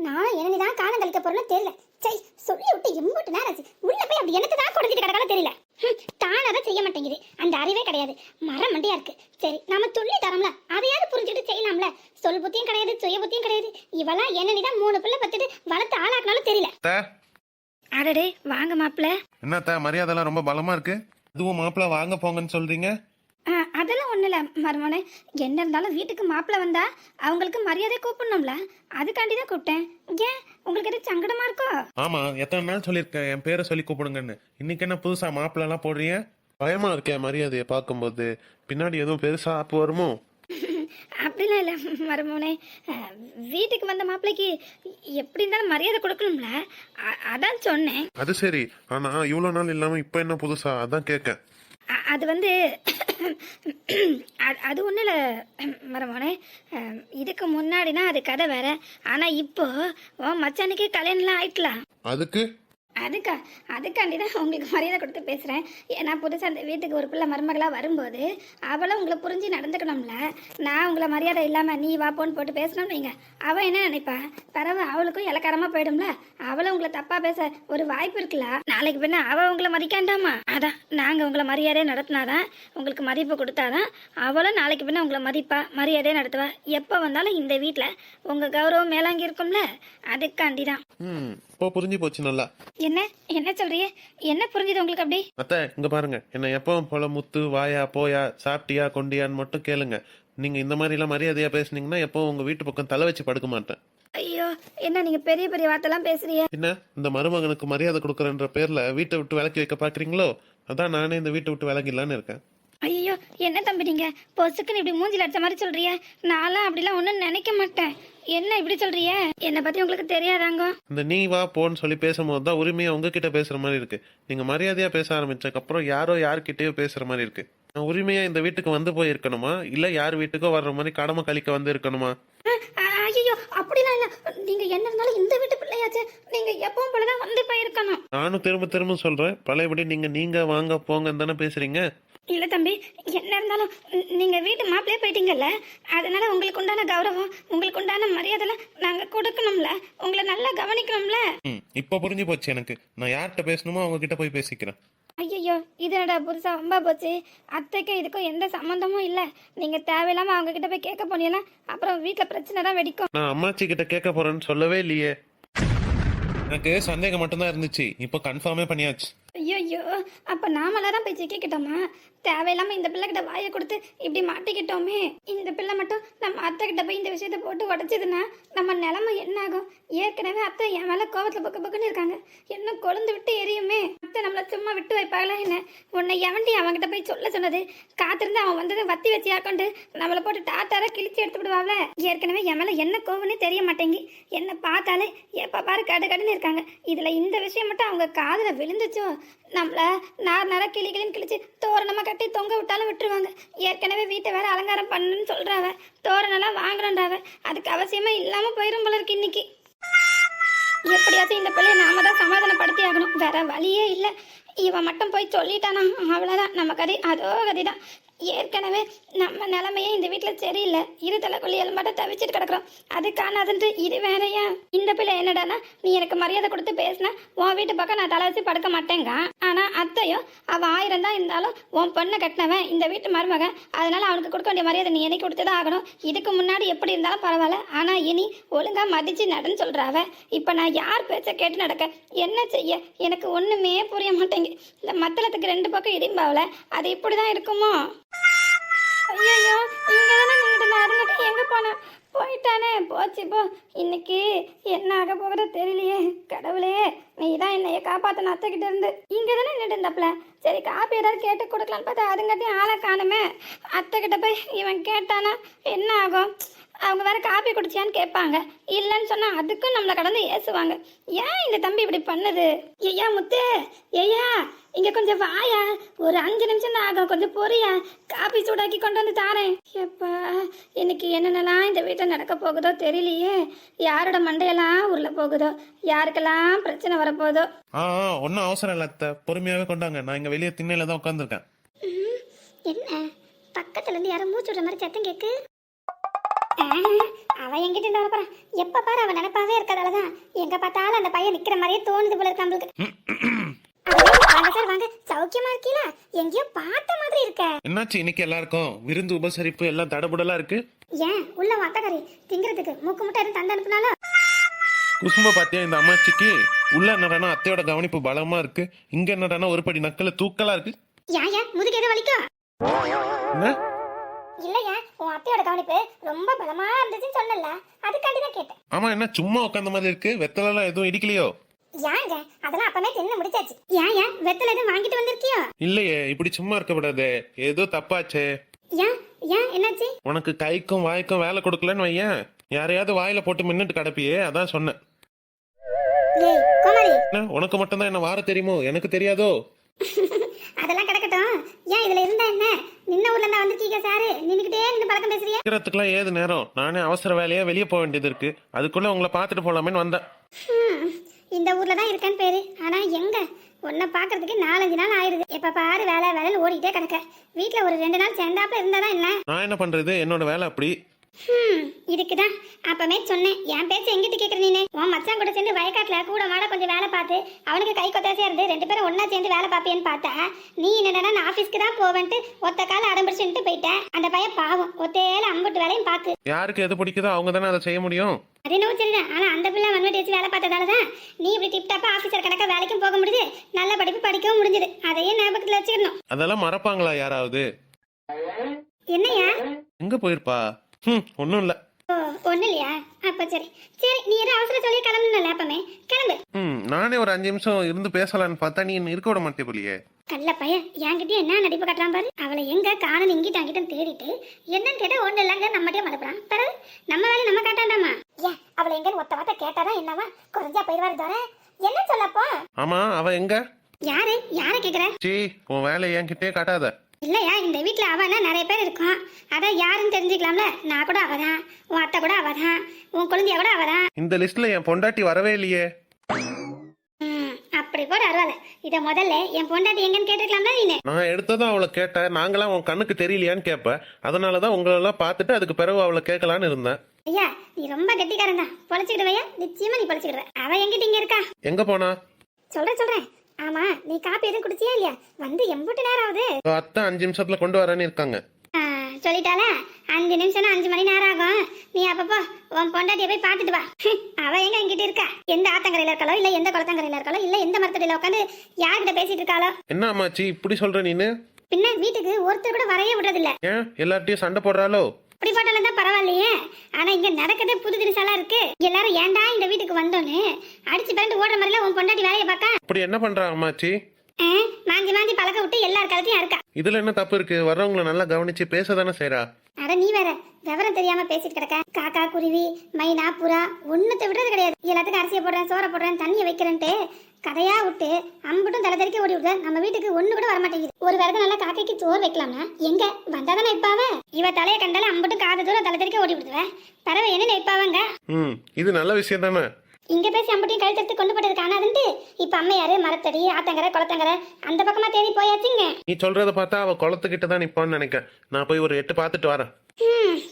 நான் என்னதான் காலம் கழிக்க போறேன்னு தெரியல. சை, சொல்லி விட்டு எம்பூட்டு நேரம் ஆச்சு. உள்ள போய் அப்படி எனக்கு தான் குறைஞ்சிட்டு கிடக்கால தெரியல. தானாக செய்ய மாட்டேங்குது, அந்த அறிவே கிடையாது, மரம் மண்டியா இருக்கு. சரி, நாம சொல்லி தரோம்ல, அதையாவது புரிஞ்சுட்டு செய்யலாம்ல. சொல் புத்தியும் கிடையாது, சுய புத்தியும் கிடையாது. இவெல்லாம் என்னதான் 3 பிள்ளை பத்துட்டு வளர்த்து ஆளாக்குனாலும் தெரியல. அடடே, வாங்க மாப்பிள்ள. என்னத்த மரியாதைலாம் ரொம்ப பலமா இருக்கு? அதுவும் மாப்பிள்ள வாங்க போங்கன்னு சொல்றீங்க? அதெல்லாம் ஒண்ணு இல்ல மருமோனே, என்ன இருந்தாலும் வீட்டுக்கு மாப்பிள்ள வந்தா அவங்களுக்கு மரியாதை கூப்பிடணும்ல, அதுக்காண்டி தான் கூப்பிட்டேன். ஏன் உங்களுக்கு எது சங்கடமா இருக்கோ? ஆமா, எத்தனை நாள் சொல்லியிருக்கேன் என் பேரை சொல்லி கூப்பிடுங்கன்னு. இன்னைக்கு என்ன புதுசா மாப்பிள்ள எல்லாம் போடுறீங்க? பயமா இருக்கேன் மரியாதையை பார்க்கும்போது. பின்னாடி எதுவும் பெருசா ஆப்பு வருமோ? அப்படிலாம் இல்லை மருமோனே, வீட்டுக்கு வந்த மாப்பிள்ளைக்கு எப்படி இருந்தாலும் மரியாதை கொடுக்கணும்ல, அதான் சொன்னேன். அது சரி, ஆனா இவ்வளவு நாள் இல்லாம இப்ப என்ன புதுசா, அதான் கேட்க. அது வந்து அது ஒன்றும் இல்லை மருமோனே, இதுக்கு முன்னாடினா அது கதை வேற. ஆனால் இப்போ மச்சானுக்கே கல்யாணம்லாம் ஆயிட்டலாம். அதுக்காண்டி தான் உங்களுக்கு மரியாதை கொடுத்து பேசுகிறேன். ஏன்னா புதுசாக அந்த வீட்டுக்கு ஒரு பிள்ளை மருமகளாக வரும்போது அவளும் உங்களை புரிஞ்சு நடந்துக்கணும்ல. நான் உங்களை மரியாதை இல்லாமல் நீ வாப்போன்னு போட்டு பேசணும்னு வைங்க, அவள் என்ன நினைப்பா? பரவ அவளுக்கும் இலக்காரமாக போயிடும்ல. அவளும் உங்களை தப்பாக பேச ஒரு வாய்ப்பு இருக்குல்ல. நாளைக்கு பின்ன அவள் உங்களை மதிக்காண்டாமா? அதான் நாங்கள் உங்களை மரியாதையை நடத்தினாதான், உங்களுக்கு மதிப்பு கொடுத்தாதான் அவளும் நாளைக்கு பின்ன உங்களை மதிப்பா, மரியாதையை நடத்துவா. எப்போ வந்தாலும் இந்த வீட்டில் உங்கள் கௌரவம் மேலாங்கி இருக்கும்ல, அதுக்காண்டி தான். இப்போ புரிஞ்சு போச்சு நல்லா. என்ன சொல்றீங்க? என்ன புரிஞ்சுது உங்களுக்கு அப்படி? அத்தை இங்க பாருங்க, என்ன எப்பவும் போல முத்து வாயா போயா சாப்பிட்டியா கொண்டியான்னு மட்டும் கேளுங்க. நீங்க இந்த மாதிரி எல்லாம் மரியாதையா பேசுனீங்கன்னா எப்பவும் உங்க வீட்டு பக்கம் தலை வச்சு படுக்க மாட்டேன். ஐயோ, என்ன நீங்க பெரிய பெரிய வார்த்தைலாம் பேசுறீங்க? என்ன இந்த மருமகனுக்கு மரியாதை கொடுக்கறன்ற பேர்ல வீட்டை விட்டு விலக்கி வைக்க பாக்குறீங்களோ? அதான் நானே இந்த வீட்டை விட்டு விலகிடலான்னு இருக்கேன். ஐயோ, என்ன தம்பி நீங்க பொசுக்குன்னு இப்படி மூஞ்சில அடிச்ச மாதிரி சொல்றீங்க? நான்லாம் அப்படிலாம் ஒன்றும் நினைக்க மாட்டேன். என்ன இப்படி சொல்றீங்க? என்னை பத்தி உங்களுக்கு தெரியாதாங்க? இந்த நீ வா போன்னு சொல்லி பேசும்போது தான் உரிமையா உங்ககிட்ட பேசுற மாதிரி இருக்கு. நீங்க மரியாதையா பேச ஆரம்பிச்சதுக்கு அப்புறம் யாரோ யார்கிட்டயோ பேசுற மாதிரி இருக்கு. நான் உரிமையா இந்த வீட்டுக்கு வந்து போய் இருக்கணுமா, இல்ல யார் வீட்டுக்கோ வர்ற மாதிரி கடமை கழிக்க வந்து இருக்கணுமா? ஐயோ, அப்படிலாம் இல்ல. நீங்க என்ன இருந்தாலும் இந்த வீட்டு பிள்ளையாச்சு, நீங்க எப்பவும் போலதான் வந்து போயிருக்கணும். நானும் திரும்ப திரும்ப சொல்றேன், பழையபடி நீங்க வாங்க போங்கன்னு தானே பேசுறீங்க. இல்ல தம்பி, என்ன இருந்தாலும் நீங்க வீட்டு மாப்பிள்ளையே போயிட்டீங்கல்ல, அதனால உங்களுக்கு உண்டான கௌரவம், உங்களுக்கு உண்டான மரியாதை நாங்க கொடுக்கணும்ல, உங்களை நல்லா கவனிக்கணும்ல. இப்ப புரிஞ்சு போச்சு எனக்கு. நான் யார்கிட்ட பேசணுமோ அவங்க கிட்ட போய் பேசிக்கிறேன். ஐயோ, இதனடா புதுசா ரொம்ப போச்சு. அத்தைக்கும் இதுக்கும் எந்த சம்மந்தமும் இல்ல. நீங்க தேவையில்லாம அவங்க கிட்ட போய் கேட்க போனீங்கன்னா அப்புறம் வீட்டுல பிரச்சனை தான் வெடிக்கும். நான் அம்மாச்சி கிட்ட கேட்க போறேன்னு சொல்லவே இல்லையே. எனக்கு சந்தேகம் மட்டும்தான் இருந்துச்சு, இப்ப கன்ஃபார்மே பண்ணியாச்சு. ஐயோ, அப்ப நாமெல்லாம் தான் போய் சிக்கிக்கிட்டோமா? தேவையில்லாம இந்த பிள்ளை கிட்ட வாயை கொடுத்து இப்படி மாட்டிக்கிட்டோமே. இந்த பிள்ளை மட்டும் நம்ம அத்தை கிட்ட போய் இந்த விஷயத்த போட்டு உடைச்சதுன்னா நம்ம நிலைமை என்ன ஆகும்? ஏற்கனவே அத்தை என் மேல கோவத்துல பக்குன்னு இருக்காங்க, என்ன கொழுந்து விட்டு எரியுமே. அத்தை நம்மள சும்மா விட்டு வைப்பாங்களா என்ன? உன்னை எவன்டி அவன்கிட்ட போய் சொல்ல சொன்னது? காத்திருந்து அவன் வந்ததை வத்தி வச்சு ஆக்கொண்டு நம்மளை போட்டு டாட்டாரா கிழிச்சு எடுத்து விடுவாங்கள. ஏற்கனவே என் மேல என்ன கோவம்னு தெரிய மாட்டேங்கி, என்ன பார்த்தாலே எப்ப பாரு கடுன்னு இருக்காங்க. இதுல இந்த விஷயம் மட்டும் அவங்க காதுல விழுந்துச்சோ, நம்மள நார் கிளின்னு கிழிச்சு தோரணமா கட்டி தொங்க விட்டாலும் விட்டுருவாங்க. ஏற்கனவே வீட்டை வேற அலங்காரம் பண்ணுன்னு சொல்றாவ, தோரணெல்லாம் வாங்குறேன்றாவ. அதுக்கு அவசியமா இல்லாம போயிரும் போல இருக்கு. இன்னைக்கு எப்படியாச்சும் இந்த பிள்ளைய நாம தான் சமாதானப்படுத்தி ஆகணும், வேற வழியே இல்லை. இவன் மட்டும் போய் சொல்லிட்டானா அவ்வளவுதான், நம்ம கதை அதோ கதைதான். ஏற்கனவே நம்ம நிலைமையே இந்த வீட்டில் சரியில்லை, இரு தலைக்குள்ளி எலும்பாட்ட தவிச்சிட்டு கிடக்குறோம். அது காணாதுன்ட்டு இது வேறையா? இந்த பிள்ளை என்னடானா, நீ எனக்கு மரியாதை கொடுத்து பேசினா உன் வீட்டு பக்கம் நான் தலை வச்சு படுக்க மாட்டேங்க. ஆனா அத்தையும் அவன் 1000 தான் இருந்தாலும் உன் பொண்ணை கட்டினவன் இந்த வீட்டு மருமகன், அதனால அவனுக்கு கொடுக்க வேண்டிய மரியாதை நீ என்னைக்கு கொடுத்துதான் ஆகணும். இதுக்கு முன்னாடி எப்படி இருந்தாலும் பரவாயில்ல, ஆனா இனி ஒழுங்கா மதிச்சு நடன்னு சொல்றாவ. இப்ப நான் யார் பேச்ச கேட்டு நடக்க? என்ன செய்ய? எனக்கு ஒண்ணுமே புரிய மாட்டேங்குது. இந்த மத்தளத்துக்கு 2 பக்கம் இடிம்பாவல, அது இப்படிதான் இருக்குமோ? ஐயோ, இங்கதானே நின்றுட்டு நடந்துட்டு எங்க போன? போயிட்டானே, போச்சு போ. இன்னைக்கு என்ன ஆக போகிறதோ தெரியலையே. கடவுளே, நீ தான் என்னைய காப்பாத்தன அத்தைக்கிட்ட இருந்து. இங்கதானே நின்றுட்டு இருந்தாப்ல. சரி, காப்பி ஏதாவது கேட்டு கொடுக்கலான்னு பார்த்தா அதுங்காட்டியும் ஆளை காணுமே. அத்தைக்கிட்ட போய் இவன் கேட்டானா என்ன ஆகும்? அவங்க வேற காப்பி குடிச்சியான்னு கேட்பாங்க. இல்லைன்னு சொன்னா அதுக்கும் நம்மளை கடந்து ஏசுவாங்க. ஏன் இந்த தம்பி இப்படி பண்ணுது? ஐயா முத்து, ஐயா இங்க கொஞ்சம் வாயா, ஒரு 5 நிமிஷம் தான் ஆகும், கொஞ்சம் பொரியா, காப்பி சூடாக்கி கொண்டு வந்து தாரேன். எப்பா, இன்னைக்கு என்னென்னலாம் இந்த வீட்டில் நடக்க போகுதோ தெரியலையே. யாரோட மண்டையெல்லாம் உருள போகுதோ, யாருக்கெல்லாம் பிரச்சனை வரப்போதோ. ஒன்னும் அவசரம் இல்ல அத்தை, பொறுமையாவே கொண்டாங்க. நான் இங்க வெளியே திண்ணையில தான் உட்காந்துருக்கேன். என்ன பக்கத்துல இருந்து யாரும் மூச்சு விடுற மாதிரி சத்தம் கேக்கு? அவ எங்கிட்ட இருந்து வரப்போறான். எப்ப பாரு அவன் நினைப்பாவே இருக்கறதாலதான் எங்க பார்த்தாலும் அந்த பையன் நிக்கிற மாதிரியே தோணுது போல இருக்கு நம்மளுக்கு. வாங்க சார் வாங்க, சௌக்கியமா இருக்கீங்களா? எங்கேயோ பார்த்த மாதிரி இருக்க. என்னாச்சு இன்னைக்கு எல்லாருக்கும் விருந்து உபசரிப்பு எல்லாம் தடபுடலா இருக்கு? ஏன் உள்ள வத்தக்கறி திங்கிறதுக்கு மூக்கு முட்டை எதுவும் தந்து அனுப்புனாலும்? குசும்ப பாத்தியா இந்த அம்மாச்சிக்கு? உள்ள என்னடானா அத்தையோட கவனிப்பு பலமா இருக்கு, இங்க என்னடானா ஒரு படி நக்கல தூக்கலா இருக்கு. ஏன் முதுகு எது வலிக்கும்? என்ன? இல்லையா, உன் அத்தையோட கவனிப்பு ரொம்ப பலமா இருந்துச்சுன்னு சொன்னல, அதுக்காண்டி தான் கேட்டேன். ஆமா, என்ன சும்மா உட்காந்த மாதிரி இருக்கு? வெத்தலாம் எதுவும் இடிக்கலையோ? ஏங்க அதெல்லாம் அப்பவே தின்னு முடிச்சாச்சு. ஏன் வெத்தலை எதுவும் வாங்கிட்டு வந்திருக்கியோ? இல்லையே, இப்படி சும்மா இருக்கப்படாதே, ஏதோ தப்பாச்சே. ஏன் ஏன் என்னாச்சு? உனக்கு கைக்கும் வாய்க்கும் வேலை கொடுக்கலன்னு வையேன், யாரையாவது வாயில போட்டு மின்னுட்டு கிடப்பியே, அதான் சொன்னேன். ஏய் கோமாளி, என்ன உனக்கு மட்டும்தான் என்ன வார தெரியுமோ, எனக்கு தெரியாதோ? அதெல்லாம் கிடக்கட்டும். ஏன் இதுல இருந்தா என்ன? நின்ன ஊர்ல இருந்தா வந்திருக்கீங்க சாரு, நின்னுக்கிட்டே நின்னு பழக்கம் பேசுறியா? இருக்கிறதுக்குலாம் ஏது நேரம்? நானே அவசர வேலையா வெளியே போக வேண்டியது இருக்கு, அதுக்குள்ள உங்களை பார்த்துட்டு போலாமேன்னு வந்தேன். இந்த ஊர்ல தான் இருக்கேன்னு பேரு, ஆனா எங்க உன்னை பாக்குறதுக்கு 4-5 நாள் ஆயிடுது. எப்ப பாரு வேலை வேலைன்னு ஓடிட்டே கிடக்க. வீட்டுல ஒரு 2 நாள் சேர்ந்தாப்புல இருந்தாதான் என்ன? நான் என்ன பண்றது, என்னோட வேலை அப்படி. இதுக்குதான் அப்பமே சொன்னேன், என் பேச்சு எங்கிட்ட கேக்குற நீனு? உன் மச்சான் கூட சேர்ந்து வயக்காட்டுல கூட மாட கொஞ்சம் வேலை பார்த்து அவனுக்கு கை கொத்தாசையா இருந்து 2 பேரும் ஒன்னா சேர்ந்து வேலை பார்ப்பியன்னு பார்த்தா, நீ என்னடா நான் ஆபீஸ்க்கு தான் போவேன்ட்டு ஒத்த கால அடம்பிடிச்சுட்டு போயிட்டேன். அந்த பையன் பாவம் ஒத்தையில அம்புட்டு வேலையும் பார்த்து. யாருக்கு எது பிடிக்குதோ அவங்க தானே அதை செய்ய முடியும். அது என்னவோ சரிதான், ஆனா அந்த பிள்ளை வன்வெட்டி வச்சு வேலை பார்த்ததாலதான் நீ இப்படி டிப்டாப்பா ஆபீசர் கணக்கா வேலைக்கும் போக முடியுது, நல்ல படிப்பு படிக்கவும் முடிஞ்சது. அதையே ஞாபகத்துல வச்சுக்கணும். அதெல்லாம் மறப்பாங்களா யாராவது? என்னையா எங்க போயிருப்பா? ஒன்னும் இல்ல. ஓ ஒண்ணு இல்லையா? அப்ப சரி சரி, நீ ஏதோ அவசர சொல்லி கிளம்பணும். அப்பமே கிளம்பு. நானே ஒரு 5 நிமிஷம் இருந்து பேசலான்னு பார்த்தா நீ இருக்க விட மாட்டே போலியே. கள்ள பையன் என்கிட்ட என்ன நடிப்பு கட்டலாம் பாரு. அவளை எங்க காணன் இங்கிட்ட அங்கிட்ட தேடிட்டு என்னன்னு கேட்டா ஒண்ணு இல்லங்க நம்மகிட்டே மறுப்புறான். பிறகு நம்ம வேலை நம்ம காட்டாண்டாமா? ஏன் அவளை எங்கன்னு ஒத்த வார்த்தை கேட்டாதான் என்னவா குறைஞ்சா போயிடுவாரு தர என்ன சொல்லப்போ? ஆமா, அவ எங்க? யாரு யார கேக்குற? சீ, உன் வேலை என்கிட்டே காட்டாத. இல்லையா, இந்த வீட்டுல அவனா நிறைய பேர் இருக்கும், அதான் யாருன்னு தெரிஞ்சுக்கலாம்ல. நான் கூட அவதான், உன் அத்தை கூட அவதான், உன் குழந்தைய கூட அவதான். இந்த லிஸ்ட்ல என் பொண்டாட்டி வரவே இல்லையே. அப்படி போட அருவால. இத முதல்ல என் பொண்டாட்டி எங்கன்னு கேட்டுக்கலாம்ல நீனு. நான் எடுத்ததும் அவளை கேட்டேன், நாங்களாம் உன் கண்ணுக்கு தெரியலையான்னு கேட்பேன். அதனாலதான் உங்களெல்லாம் பார்த்துட்டு அதுக்கு பிறகு அவளை கேட்கலான்னு இருந்தேன். ஐயா நீ ரொம்ப கெட்டிக்காரன் தான், பொழைச்சுக்கிடுவையா? நிச்சயமா நீ பொழைச்சுக்கிடுவ. அவ எங்கிட்ட இங்க இருக்கா? எங்க போனா? சொல்றேன். ஆமா நீ காப்பி எதுவும் குடிச்சியா இல்லையா? வந்து எம்பூட்டு நேரம் ஆகுது. அத்தை 5 நிமிஷத்துல கொண்டு வரேன்னு இருக்காங்க. சொல்லிட்டால 5 நிமிஷம்னா 5 மணி நேரம் ஆகும். நீ அப்பப்போ உன் பொண்டாட்டிய போய் பாத்துட்டு வா. அவ எங்க எங்கிட்ட இருக்கா? எந்த ஆத்தங்கரையில இருக்காளோ, இல்ல எந்த குளத்தங்கரையில இருக்காளோ, இல்ல எந்த மரத்தடியில உட்காந்து யார்கிட்ட பேசிட்டு இருக்காளோ? என்ன அம்மாச்சி இப்படி சொல்ற நீனு? பின்ன வீட்டுக்கு ஒருத்தர் கூட வரையே விடுறது இல்ல. ஏன் எல்லார்ட்டையும் சண்டை போடுறாளோ? இப்படி போட்டாலும் தான் பரவாயில்லையே. ஆனா இங்க நடக்கிறதே புது தினசாலா இருக்கு. எல்லாரும் ஏன்டா இந்த வீட்டுக்கு வந்தோன்னு அடிச்சு பிறண்டு ஓடுற மாதிரில உன் பொண்டாட்டி வேலையை பார்க்க. இப்படி என்ன பண்றா அம்மாச்சி? மாஞ்சி பழக்க விட்டு எல்லார் கழுத்தையும் இருக்கா. இதுல என்ன தப்பு இருக்கு? வர்றவங்களை நல்லா கவனிச்சு பேசதானே செய்யறா. அட நீ வேற விவரம் தெரியாம பேசிட்டு கிடக்க. காக்கா குருவி மைனா புறா ஒண்ணுத்தை விடுறது கிடையாது. எல்லாத்துக்கும் அரிசியை போடுறேன், சோற போடுறேன், தண்ணியை வைக்கிறேன்ட்டு கதையா விட்டு அம்புட்டும் தலை தெறிக்க ஓடி விடுற. நம்ம வீட்டுக்கு ஒண்ணு கூட வரமாட்டேங்குது. ஒரு வேலை நல்லா காக்கைக்கு சோறு வைக்கலாம்னா எங்க வந்தாதானே வைப்பாவ. இவ தலையை கண்டாலும் அம்புட்டும் காது தூரம் தலை தெறிக்க ஓடி விடுவேன். பறவை என்ன வைப்பாவங்க? இது நல்ல விஷயம் தானே. இங்க பேசி அம்புட்டையும் கழுத்தெடுத்து கொண்டு போட்டது காணாதுன்ட்டு இப்ப அம்மையாரு மரத்தடி ஆத்தங்கரை குளத்தங்கரை அந்த பக்கமா தேடி போயாச்சுங்க. நீ சொல்றத பார்த்தா அவ குளத்துக்கிட்ட தான் நிப்பான்னு நினைக்கிறேன். நான் போய் ஒரு 8 பார்த்துட்டு வரேன்.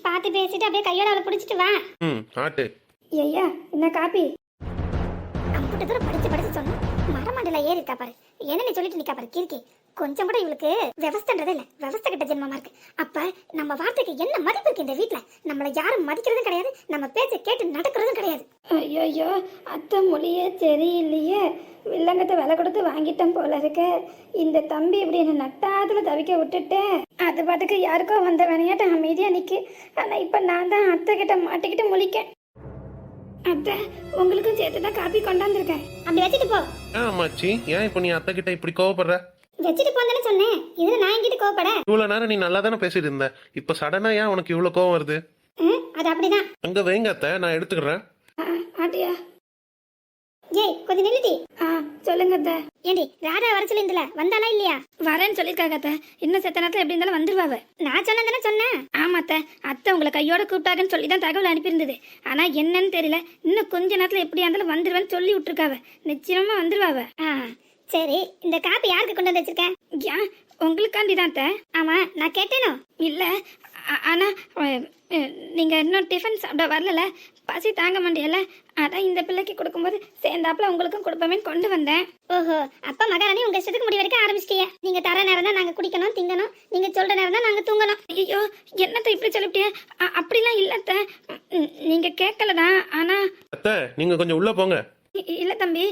பார்த்து பேசிட்டு அப்படியே கையோட அவளை பிடிச்சிட்டு வா. ஆட்டு. ஐயா என்ன காப்பி? அம்புட்டு தூரம் படிச்சு சொன்னா மரமண்டல ஏறி இருக்கா பாரு. என்ன நீ சொல்லிட்டு நிக்கா பாரு கீர்க்கி. கொஞ்சம் கூட இவளுக்கு விவஸ்தன்றதே இல்ல. விவஸ்த கிட்ட ஜென்மமா இருக்கு. அப்ப நம்ம வார்த்தைக்கு என்ன மதிப்பு இருக்கு இந்த வீட்டுல? நம்மள யாரும் மதிக்கிறதும் கிடையாது, நம்ம பேச்ச கேட்டு நடக்கிறதும் கிடையாது. ஐயோ அத்தை மொழியே சரியில்லையே. வில்லங்கத்தை விலை கொடுத்து வாங்கிட்டோம் போல இருக்க. இந்த தம்பி இப்படி என்ன நட்டாத்துல தவிக்க விட்டுட்டேன். அது பாட்டுக்கு யாருக்கோ வந்த வேணையாட்ட அமைதியா நிக்கு. ஆனா இப்ப நான் தான் அத்தை கிட்ட மாட்டிக்கிட்டு முழிக்கேன். அத்தை உங்களுக்கும் சேர்த்துதான் காப்பி கொண்டாந்துருக்கேன். அப்படி வச்சுட்டு போ. அம்மாச்சி ஏன் இப்ப நீ அத்தை கிட்ட இப்படி கோவப்படுற? வச்சுட்டு போந்தேன்னு சொன்னேன். இதுல நான் எங்கிட்ட கோவப்பட? இவ்வளவு நேரம் நீ நல்லா தானே பேசிட்டு இருந்த, இப்ப சடனா ஏன் உனக்கு இவ்வளவு கோவம் வருது? அது அப்படிதான். அங்க வைங்க அத்தை, நான் எடுத்துக்கிறேன். ஆட்டியா ஏய் கொஞ்சம் நில்லுடி. சொல்லுங்க அத்தை. ஏண்டி ராதா வர சொல்லிருந்தல, வந்தாளா இல்லையா? வரேன்னு சொல்லிருக்காங்க அத்தை. இன்னும் செத்த நேரத்துல எப்படி இருந்தாலும் வந்துருவாவ. நான் சொன்னதானே சொன்னேன். ஆமா அத்தை, அத்தை உங்களை கையோட கூப்பிட்டாங்கன்னு சொல்லி தான் தகவல் அனுப்பியிருந்தது. ஆனா என்னன்னு தெரியல, இன்னும் கொஞ்ச நேரத்துல எப்படியா இருந்தாலும் வந்துருவேன்னு சொல்லி விட்டுருக்காவ. நிச்சயமா வந்துருவாவ. சரி இந்த காப்பி யாருக்கு கொண்டு வந்து வச்சிருக்கேன்? உங்களுக்காண்டி தான். ஆமா நான் கேட்டேனோ இல்ல, ஆனா நீங்கள் இன்னும் டிஃபன் சாப்பிட வரல, பசி தாங்க மாட்டியல, அதான் இந்த பிள்ளைக்கு கொடுக்கும்போது சேர்ந்தாப்புல உங்களுக்கும் கொடுப்போமேன்னு கொண்டு வந்தேன். ஓஹோ, அப்பா மகாராணி உங்கள் இஷ்டத்துக்கு முடி வரைக்கும் ஆரம்பிச்சிட்டிய. நீங்கள் தர நேரம் தான் நாங்கள் குடிக்கணும் திங்கணும், நீங்கள் சொல்கிற நேரம் தான் நாங்கள் தூங்கணும். ஐயோ, என்னத்தை இப்படி சொல்லிவிட்டிய? அப்படிலாம் இல்லத்த, நீங்கள் கேட்கல தான். ஆனால் அத்தை நீங்க கொஞ்சம் உள்ள போங்க. இல்லை தம்பி,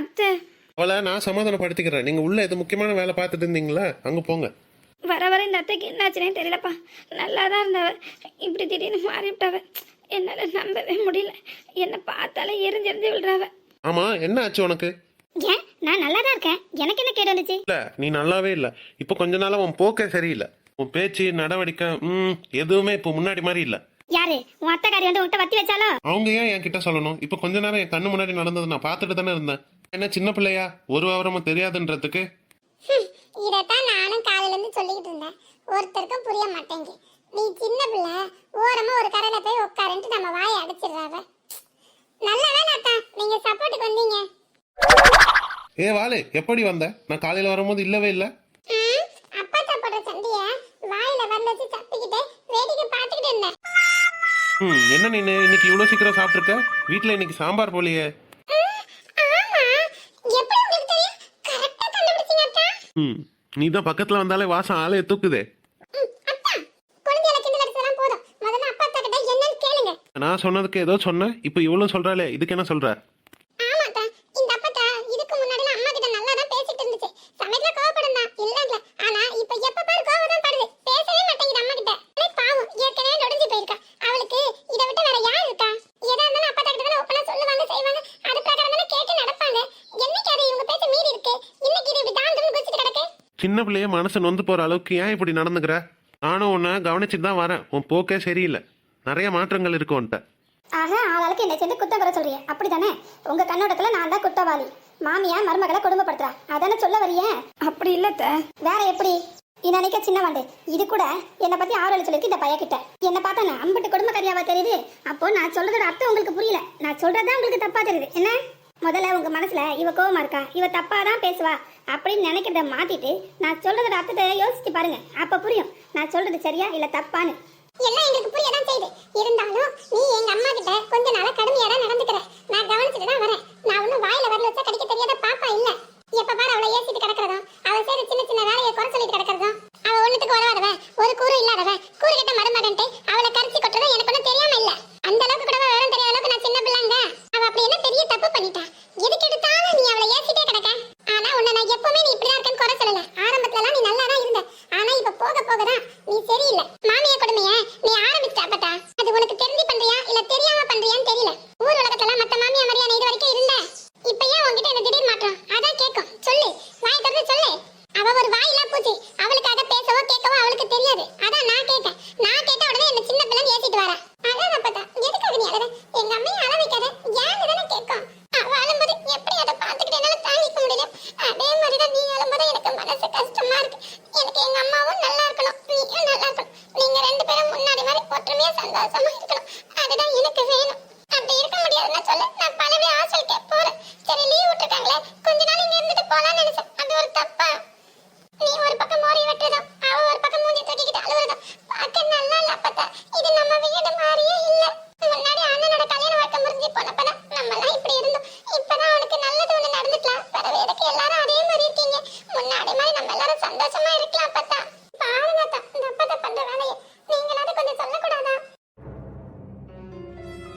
அத்தை அவளை நான் சமாதானப்படுத்திக்கிறேன். நீங்க உள்ள எது முக்கியமான வேலை பார்த்துட்டு இருந்தீங்களா, அங்க போங்க. வர வர இந்த அத்தைக்கு என்னாச்சுனே தெரியலப்பா. நல்லா தான் இருந்தவ, இப்படி திடீர்னு மாறிவிட்டவ. என்னால் நம்பவே முடியல. என்னை பார்த்தாலே எரிஞ்செறிஞ்சு விழுறாவ. ஆமா என்ன ஆச்சு உனக்கு? ஏன், நான் நல்லா தான் இருக்கேன், எனக்கு என்ன கேடு வந்துச்சு? இல்ல நீ நல்லாவே இல்ல. இப்போ கொஞ்ச நாளா உன் போக்கே சரியில்லை. உன் பேச்சு நடவடிக்கை எதுவுமே இப்போ முன்னாடி மாதிரி இல்ல. யாரு உன் அத்தைக்காரி வந்து உன்கிட்ட வத்தி வச்சாலோ? அவங்க ஏன் என்கிட்ட சொல்லணும்? இப்போ கொஞ்ச நேரம் என் கண்ணு முன்னாடி நடந்தது நான் பார்த்துட்டு தானே இருந்தேன். என்ன சின்ன பிள்ளையா, ஒரு விவரமும் தெரியாதுன்றதுக்கு? இதைத்தான் நானும் காலையில இருந்து சொல்லிக்கிட்டு இருந்தேன். ஒருத்தருக்கும் புரிய மாட்டேங்க. நீ சின்ன பிள்ளை, ஓரமா ஒரு கரையில போய் உட்காருன்ட்டு நம்ம வாயை அடைச்சிடுறாவ. நல்ல வேலை அத்தா, நீங்க சப்போர்ட்டுக்கு வந்தீங்க. ஏ வாளு, எப்படி வந்த? நான் காலையில வரும்போது இல்லவே இல்ல. அப்பா சாப்பிடுற சண்டைய வாயில வரல வச்சு சப்பிக்கிட்டு வேடிக்கை பார்த்துக்கிட்டு இருந்தேன். என்ன நீ இன்னைக்கு இவ்வளவு சீக்கிரம் சாப்பிட்டுருக்க? வீட்டுல இன்னைக்கு சாம்பார் போலியே. ஆமா, எப்படி உங்களுக்கு தெரியும்? கரெக்டா கண்டுபிடிச்சீங்க அத்தா. நீ தான் பக்கத்துல வந்தாலே வாசம் ஆளைய தூக்குதே. அத்தா, குழந்தைகளை கிண்டல் அடிச்சதெல்லாம் போதும். முதல்ல அப்பா அத்தா கிட்ட என்னன்னு கேளுங்க. நான் சொன்னதுக்கு ஏதோ சொன்னேன், இப்போ இவ்வளவு சொல்றாளே, இதுக்கு என்ன சொல்ற? ஆமா அத்தா, இந்த அப்பா இதுக்கு முன்னாடிலாம் அம்மா கிட்ட நல்லா தான் பேசிட்டு இருந்துச்சு. சமயத்துல கோவப்படும் தான், இல்ல. ஆனா இப்ப எப்ப பாரு கோவம் தான் படுது. பேசவே மாட்டேங்குது அம்மா கிட்ட. பாவம், ஏற்கனவே நொடிஞ்சு போயிருக்கா. அவளுக்கு இதை விட்டு வேற யார் இருக்கா? எதா இருந்தாலும் அப்பா கிட்ட தான் ஓப்பனா சொல்லுவாங்க, செய்வாங்க. அது பிரகாரம் தானே கேட்டு நடப்பாங்க. என்னைக்கு அது இவங்க பேச்ச மீறி இருக்கு? இன்னைக்கு இது இப்படி தாண்டுன்னு குதிச்சுட்டு கிடக்கு. சின்ன பிள்ளைய மனசு நொந்து போற அளவுக்கு ஏன் இப்படி நடந்துக்கிற? நானும் உன்னை கவனிச்சுட்டு தான் வரேன். உன் போக்கே சரியில்லை, நிறைய மாற்றங்கள் இருக்கு உன்கிட்ட. ஆக ஆளாளுக்கு என்ன சேர்ந்து குத்தம் குறை சொல்றீங்க, அப்படித்தானே? உங்க கண்ணோட்டத்துல நான் தான் குற்றவாளி. மாமியா மருமகளை குடும்பப்படுத்துறா, அதானே சொல்ல வரியே? அப்படி இல்லத்த, வேற எப்படி? நினைக்க சின்னவாண்டு, இது கூட என்னை பத்தி ஆரோல சொல்லிருக்கு இந்த பையன்கிட்ட. என்ன பார்த்தா நான் அம்பட்டு குடும்பக்காரியாவா தெரியுது? அப்போ நான் சொல்றதோட அர்த்தம் உங்களுக்கு புரியல. நான் சொல்றதுதான் உங்களுக்கு தப்பா தெரியுது என்ன? முதல்ல உங்க மனசுல இவ கோவமா இருக்கா, இவ தப்பா தான் பேசுவா அப்படின்னு நினைக்கிறத மாத்திட்டு நான் சொல்றதோட அர்த்தத்தை யோசிச்சு பாருங்க. அப்ப புரியும் நான் சொல்றது சரியா இல்ல தப்பான்னு. எல்லாம் எங்களுக்கு புரியதான் செய்யுது. இருந்தாலும் நீ எங்க அம்மா கிட்ட கொஞ்ச நாளா கடுமையா தான் நடந்துக்கிற. நான் கவனிச்சுட்டு தான் வரேன். நான் ஒன்னும் வாயில வரல வச்சா கடிக்க தெரியாத பாப்பா இல்ல. எப்ப பாரு அவளை ஏசிட்டு கிடக்கிறதும், அவ செய்யற சின்ன சின்ன வேலையை குறை சொல்லிட்டு கிடக்கிறதும், அவ ஒண்ணுத்துக்கு உதவாதவ, ஒரு கூறு இல்லாதவ, கூறு கிட்ட மருமகன்ட்டு அவளை கரிச்சு கொட்டுறதும் எனக்கு ஒன்னும் தெரியாம இல்ல. அந்த அளவுக்கு கூட விவரம் தெரியாத அளவுக்கு நான் சின்ன பிள்ளைங்க. அவ அப்படி என்ன பெரிய தப்பு பண்ணிட்டா? எதுக்கு எடுத்தாலும் நீ அவளை ஏசிட்டே கிடக்க. ஆனா உன்னை நான் எப்பவுமே நீ இப்படிதான் இருக்கேன்னு குறை சொல்லல. ஆரம்பத்துல எல்லாம் நீ நல்லா தான் இருந்த. ஆனா இப்ப போக போகதான் நீ சரியில்லை. மாமியா கொடுமைய நீ ஆரம்பிச்சாப்பட்டா. அது உனக்கு தெரிஞ்சு பண்றியா இல்ல தெரியாம பண்றியான்னு தெரியல. ஊர் உலகத்துல மத்த மாமியா மாதிரியா நீ இது வரைக்கும் இருந்த? இப்ப ஏன் உன்கிட்ட என்ன திடீர் மாற்றம்? அதான் கேட்கும். சொல்லு, வாய் திறந்து சொல்லு. அவ ஒரு வாயிலா பூச்சி, அவளுக்காக பேசவோ கேட்கவோ அவளுக்கு தெரியாது. அதான் நான் கேட்டேன். நான் கேட்ட உடனே என்ன சின்ன பிள்ளை ஏசிட்டு வரா. அதான் அப்பதா எதுக்காக நீ அழற? எங்க அம்மையை அழ வைக்காத, ஏன்னு தானே கேட்கும். அவ அழும்போது எப்படி அதை பார்த்துக்கிட்டு என்னால தாங்கிக்க முடியல. அதே மாதிரிதான் நீ அழும்போது எனக்கு மனசு கஷ்டமா இருக்கு. எனக்கு எங்க அம்மாவும் நல்லா இருக்கணும், நீயும் நல்லா இருக்கணும். நீங்க ரெண்டு பேரும் முன்னாடி மாதிரி ஒற்றுமையா சந்தோஷமா இருக்கணும். அதுதான் எனக்கு வேணும். அப்படி இருக்க முடியாதுன்னா சொல்லு, நான் பலவே ஹாஸ்டலுக்கே போறேன். சரி லீவ் விட்டுட்டாங்களே, கொஞ்ச நாள் இங்க இருந்துட்டு போலான்னு நினைச்சேன். அது ஒரு தப்பா? நீ ஒரு பக்கம் மோரி வெட்டுறதும் அவ ஒரு பக்கம் மூஞ்சி தூக்கிக்கிட்டு அழுவுறதும் பார்க்க நல்லா இல்ல அப்பதா. இது நம்ம வீடு மாதிரியே இல்ல. முன்னாடி அண்ணனோட கல்யாண வாழ்க்கை முடிஞ்சு போனப்பதான் நம்ம எல்லாம் இப்படி இருந்தோம். இப்பதான் அவனுக்கு நல்லது ஒண்ணு நடந்துக்கலாம். பிறகு எதுக்கு எல்லாரும் அதே மாதிரி இருக்கீங்க? முன்னாடி மாதிரி நம்ம எல்லாரும் சந்தோஷமா இருக்க